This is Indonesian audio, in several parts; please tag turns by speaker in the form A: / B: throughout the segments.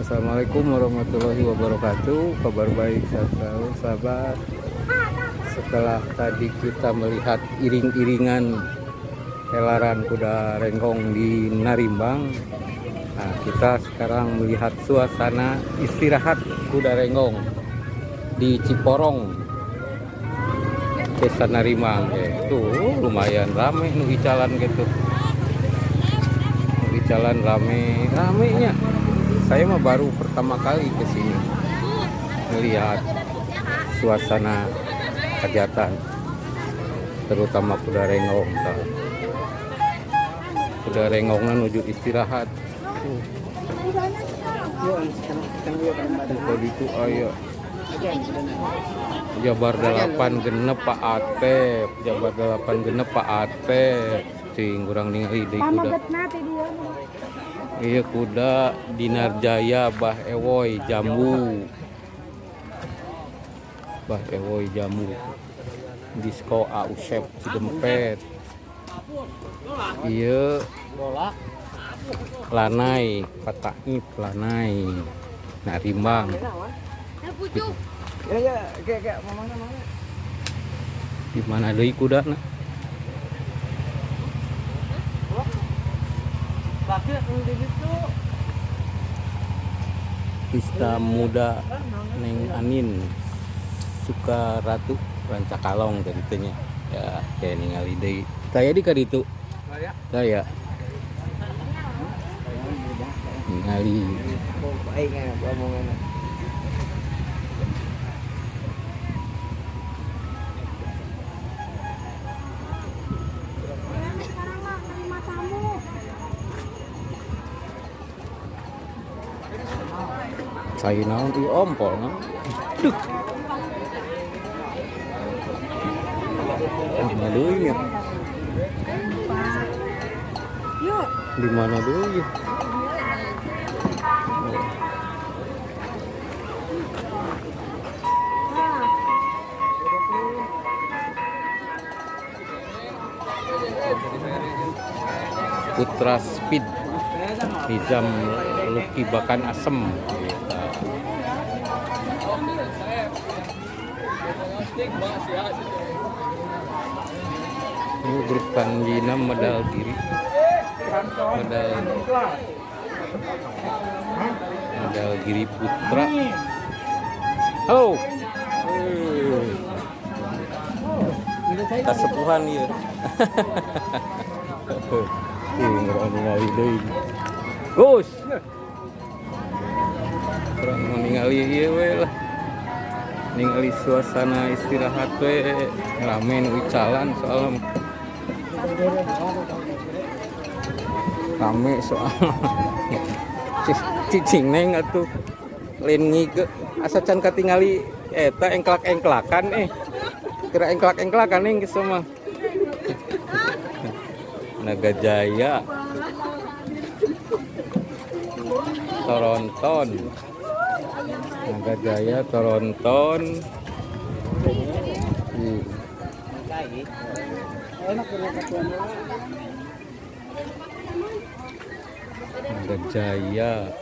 A: Assalamualaikum warahmatullahi wabarakatuh. Kabar baik selalu sahabat. Setelah tadi kita melihat iring-iringan helaran kuda renggong di Narimbang, nah kita sekarang melihat suasana istirahat kuda renggong di Ciporong, Desa Narimbang. Tuh lumayan rame nu jalan gitu. Di jalan ramenya. Saya mah baru pertama kali ke sini melihat suasana kegiatan, terutama kuda renggong. Kuda renggongnya menuju istirahat. Kalau itu ayo Jabar 8 genep Pak Atep, Jabar 8 genep Pak Atep, cing kurang ningali deui kuda. Iya kuda Dinar Jaya Bah Ewoy Jambu. Bah Ewoy Jambu. Disko Ausep Cidempet. Iya Lanai Pataip Lanai Narimbang.
B: Ya kayak mamanya.
A: Di mana deui kudana? Pista Muda Neng Anin Sukaratu Rancakalong tadinya. Ya kayak ningali deui. Saya di kaditu. Saya. Ningali.
B: Baik omongan.
A: Saya naon di ompol nah. Duh. Mana deui nya?
C: Yuk.
A: Di mana deui? Putra Speed Hijam Luki Bakan Asem. Ini grup Tanjina medal diri, medal diri putra. Halo, kasepuhan ya. Ngerang ningali deui. Gus. Kurang ningali ieu we lah. Ningali suasana istirahat we rame nu jalan soalnya. Rame soal. Cicing neng atuh lain ngige asa can katingali eta engklak-engklakan kira engklak-engklakan neng geus mah. Naga Jaya Toronton, Naga Jaya Toronton. Naga Jaya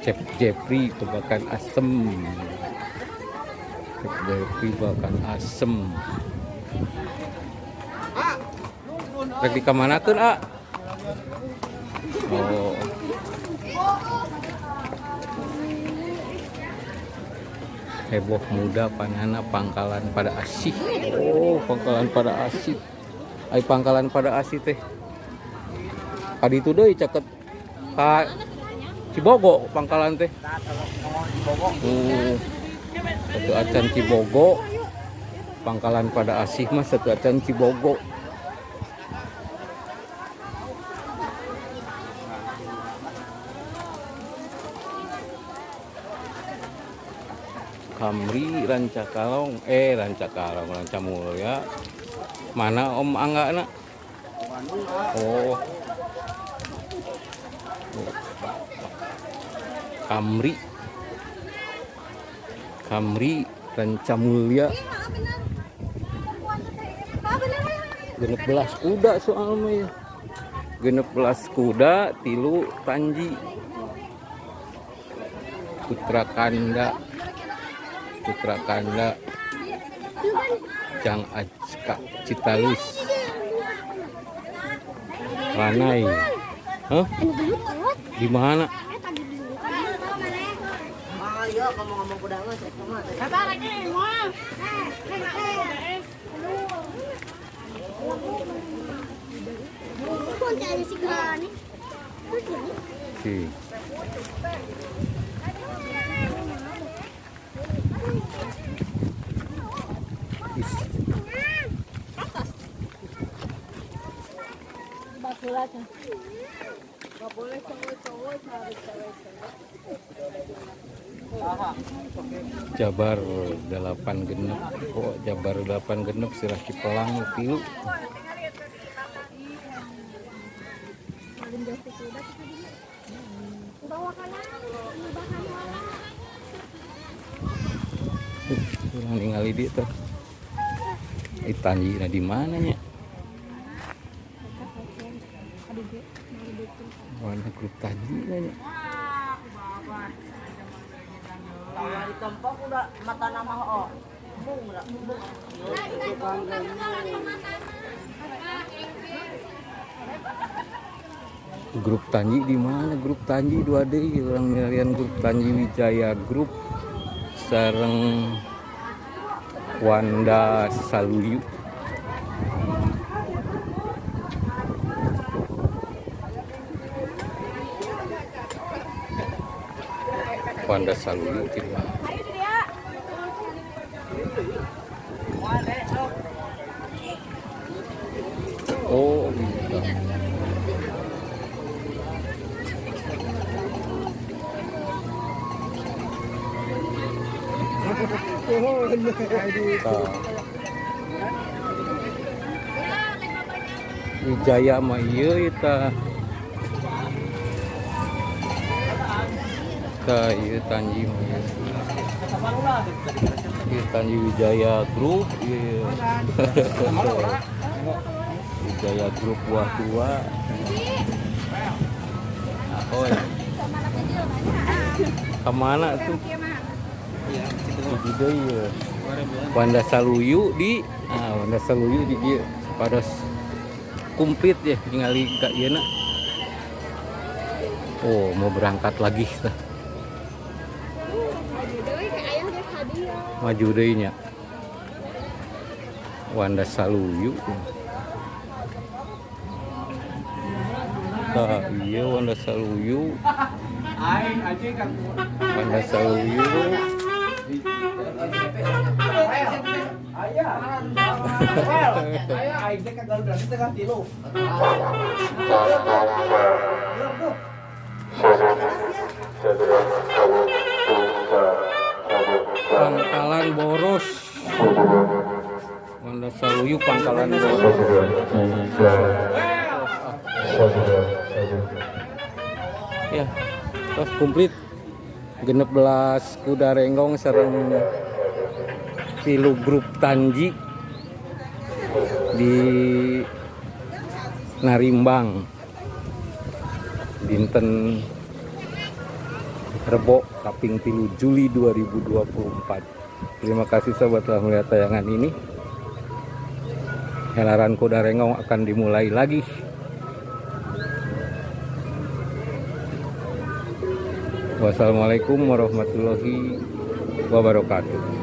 A: Cep Jeffrey Bakan Asem, Cep Jeffrey Bakan Asem. Rek di kamanakeun, A? Oh. Heboh muda panana pangkalan pada asih. Oh, pangkalan pada asih. Ai pangkalan pada asih teh. Adi itu deui caket ka Cibogo pangkalan teh. Satu acan Cibogo. Pangkalan pada asih mah satu acan Cibogo. Kamri Rancakalong, Rancakalong, Rancamulya. Mana Om Angga nak? Oh, Kamri Rancamulya. 16 kuda soalnya ya. 16 kuda tilu Tanji Putra Kanda Jang Ajka Citalus Ranai. Hah? Di mana?
B: Ayo kamu ngomong kuda mah cek mah.
A: Si. Is. Jabar 8 genep. Oh, Jabar 8 genep sirah Cipelang tilu. Kurang ningali dia tuh. Tanji di mana nya? Warna grup Tanji nya.
B: Di tempat udah mata nama oh. Bung udah bung.
A: Grup Tanji di mana? Grup Tanji 2D orang milarian grup Tanji Wijaya Grup sareng Wanda Saluyu. Wanda Saluyu di mana? Oh, gitu. Wijaya mah ieu eta. Ieu Tanji mah ieu. Ieu Tanji Wijaya Group ieu. Wijaya Group wah tua. Oh. Kemana tuh? Di deui. Wanda Saluyu di Wanda Saluyu di dieu pada kumplit ya ningali ka ieu na. Oh, mau berangkat lagi tah. Maju deui nya. Wanda Saluyu. Iya Wanda Saluyu. Wanda Saluyu. Pangkalan Boros. Wanda Saluyu Pangkalan Boros. Ya, terus komplit 16 kuda renggong sareng tilu grup Tanji di Narimbang dinten Rebo kaping 3 Juli 2024. Terima kasih sahabat telah melihat tayangan ini. Helaran kuda renggong akan dimulai lagi. Wassalamualaikum warahmatullahi wabarakatuh.